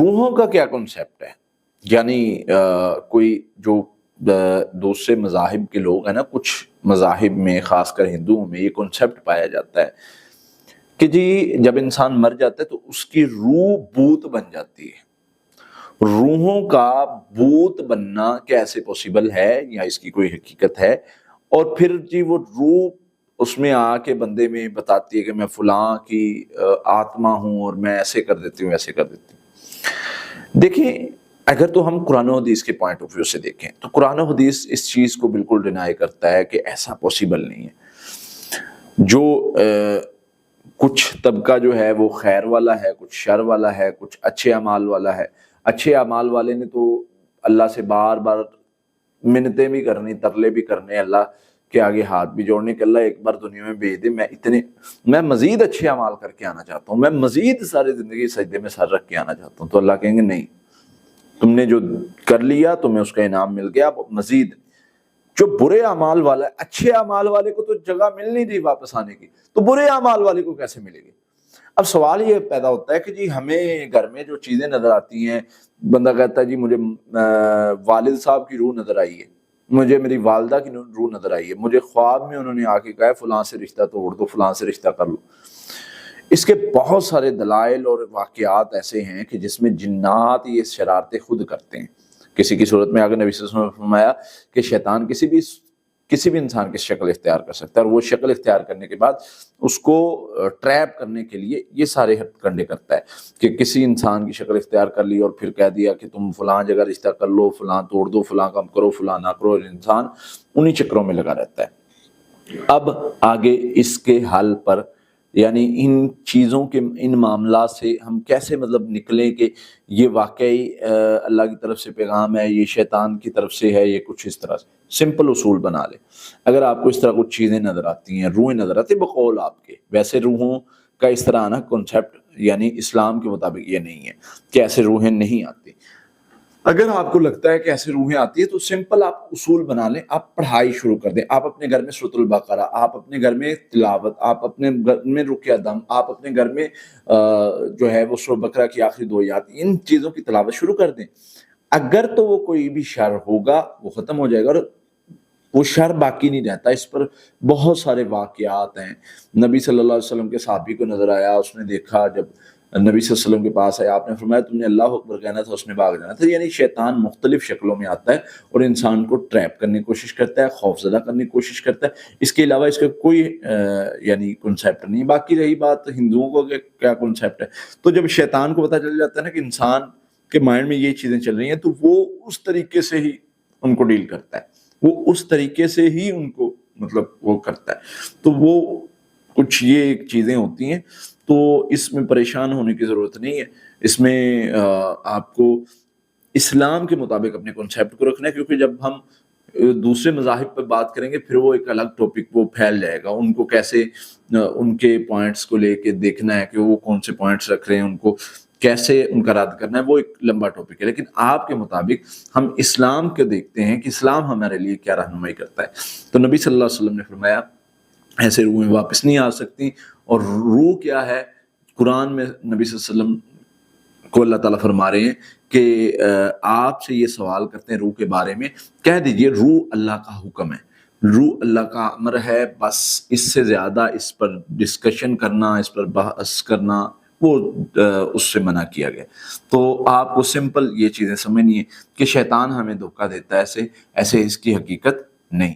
روحوں کا کیا کنسیپٹ ہے؟ یعنی کوئی جو دوسرے مذاہب کے لوگ ہیں نا، کچھ مذاہب میں خاص کر ہندوؤں میں یہ کنسیپٹ پایا جاتا ہے کہ جی جب انسان مر جاتا ہے تو اس کی روح بھوت بن جاتی ہے۔ روحوں کا بھوت بننا کیسے پوسیبل ہے، یا اس کی کوئی حقیقت ہے؟ اور پھر جی وہ روح اس میں آ کے بندے میں بتاتی ہے کہ میں فلاں کی آتما ہوں اور میں ایسے کر دیتی ہوں ایسے کر دیتی ہوں۔ دیکھیں، اگر تو ہم قرآن و حدیث کے پوائنٹ آف ویو سے دیکھیں تو قرآن و حدیث اس چیز کو بالکل ڈینائی کرتا ہے کہ ایسا پوسیبل نہیں ہے۔ جو کچھ طبقہ جو ہے وہ خیر والا ہے، کچھ شر والا ہے، کچھ اچھے اعمال والا ہے۔ اچھے اعمال والے نے تو اللہ سے بار بار منتیں بھی کرنی، ترلے بھی کرنے، اللہ کے آگے ہاتھ بھی جوڑنے کہ اللہ ایک بار دنیا میں بھیج دے، میں مزید اچھے اعمال کر کے آنا چاہتا ہوں، میں مزید ساری زندگی سجدے میں سر رکھ کے آنا چاہتا ہوں۔ تو اللہ کہیں گے نہیں، تم نے جو کر لیا تمہیں اس کا انعام مل گیا، اب مزید۔ جو برے اعمال والا ہے، اچھے اعمال والے کو تو جگہ مل نہیں رہی واپس آنے کی، تو برے اعمال والے کو کیسے ملے گی؟ اب سوال یہ پیدا ہوتا ہے کہ جی ہمیں گھر میں جو چیزیں نظر آتی ہیں، بندہ کہتا ہے جی مجھے والد صاحب کی روح نظر آئی ہے، مجھے میری والدہ کی روح نظر آئی ہے، مجھے خواب میں انہوں نے آ کے کہا ہے فلاں سے رشتہ توڑ دو، فلاں سے رشتہ کر لو۔ اس کے بہت سارے دلائل اور واقعات ایسے ہیں کہ جس میں جنات یہ شرارتیں خود کرتے ہیں۔ کسی کی صورت میں اگر نبی صلی اللہ علیہ وسلم نے فرمایا کہ شیطان کسی بھی انسان کی شکل اختیار کر سکتا ہے، اور وہ شکل اختیار کرنے کے بعد اس کو ٹریپ کرنے کے لیے یہ سارے کنڈے کرتا ہے کہ کسی انسان کی شکل اختیار کر لی اور پھر کہہ دیا کہ تم فلاں جگہ رشتہ کر لو، فلاں توڑ دو، فلاں کام کرو، فلاں نہ کرو، اور انسان انہی چکروں میں لگا رہتا ہے۔ اب آگے اس کے حل پر، یعنی ان چیزوں کے ان معاملات سے ہم کیسے نکلیں کہ یہ واقعی اللہ کی طرف سے پیغام ہے، یہ شیطان کی طرف سے ہے، یہ کچھ اس طرح سے سمپل اصول بنا لیں۔ اگر آپ کو اس طرح کچھ چیزیں نظر آتی ہیں، روحیں نظر آتی ہیں بقول آپ کے، ویسے روحوں کا اس طرح آنا کنسیپٹ یعنی اسلام کے مطابق یہ نہیں ہے کہ ایسے روحیں نہیں آتی۔ اگر آپ کو لگتا ہے کہ ایسے روحیں آتی ہیں تو سمپل آپ اصول بنا لیں، آپ پڑھائی شروع کر دیں، آپ اپنے گھر میں سورۃ البقرہ، آپ اپنے گھر میں تلاوت، آپ اپنے گھر میں رقیہ دم، آپ اپنے گھر میں جو ہے وہ سورۃ بقرہ کی آخری 2 آیات، ان چیزوں کی تلاوت شروع کر دیں۔ اگر تو وہ کوئی بھی شر ہوگا وہ ختم ہو جائے گا، اور وہ شر باقی نہیں رہتا۔ اس پر بہت سارے واقعات ہیں۔ نبی صلی اللہ علیہ وسلم کے صحابی کو نظر آیا، اس نے دیکھا، جب نبی صلی اللہ علیہ وسلم کے پاس آیا، آپ نے فرمایا تم نے اللہ اکبر کہنا تھا، اس نے بھاگ جانا تھا۔ یعنی شیطان مختلف شکلوں میں آتا ہے اور انسان کو ٹریپ کرنے کی کوشش کرتا ہے، خوف زدہ کرنے کی کوشش کرتا ہے۔ اس کے علاوہ اس کا کوئی یعنی کنسیپٹ نہیں۔ باقی رہی بات ہندوؤں کو کیا کنسیپٹ ہے، تو جب شیطان کو پتہ چل جاتا ہے نا کہ انسان کے مائنڈ میں یہ چیزیں چل رہی ہیں، تو وہ اس طریقے سے ہی ان کو ڈیل کرتا ہے، وہ اس طریقے سے ہی ان کو وہ کرتا ہے۔ تو وہ کچھ یہ چیزیں ہوتی ہیں، تو اس میں پریشان ہونے کی ضرورت نہیں ہے۔ اس میں آپ کو اسلام کے مطابق اپنے کنسیپٹ کو رکھنا ہے، کیونکہ جب ہم دوسرے مذاہب پہ بات کریں گے پھر وہ ایک الگ ٹاپک وہ پھیل جائے گا۔ ان کو کیسے ان کے پوائنٹس کو لے کے دیکھنا ہے کہ وہ کون سے پوائنٹس رکھ رہے ہیں، ان کو کیسے ان کا رد کرنا ہے، وہ ایک لمبا ٹاپک ہے۔ لیکن آپ کے مطابق ہم اسلام کے دیکھتے ہیں کہ اسلام ہمارے لیے کیا رہنمائی کرتا ہے۔ تو نبی صلی اللہ علیہ وسلم نے فرمایا ایسے روحیں واپس نہیں آ سکتی۔ اور روح کیا ہے، قرآن میں نبی صلی اللہ علیہ وسلم کو اللہ تعالیٰ فرما رہے ہیں کہ آپ سے یہ سوال کرتے ہیں روح کے بارے میں، کہہ دیجئے روح اللہ کا حکم ہے، روح اللہ کا امر ہے، بس اس سے زیادہ اس پر ڈسکشن کرنا، اس پر بحث کرنا وہ اس سے منع کیا گیا۔ تو آپ کو سمپل یہ چیزیں سمجھنی ہے کہ شیطان ہمیں دھوکہ دیتا ہے، ایسے اس کی حقیقت نہیں۔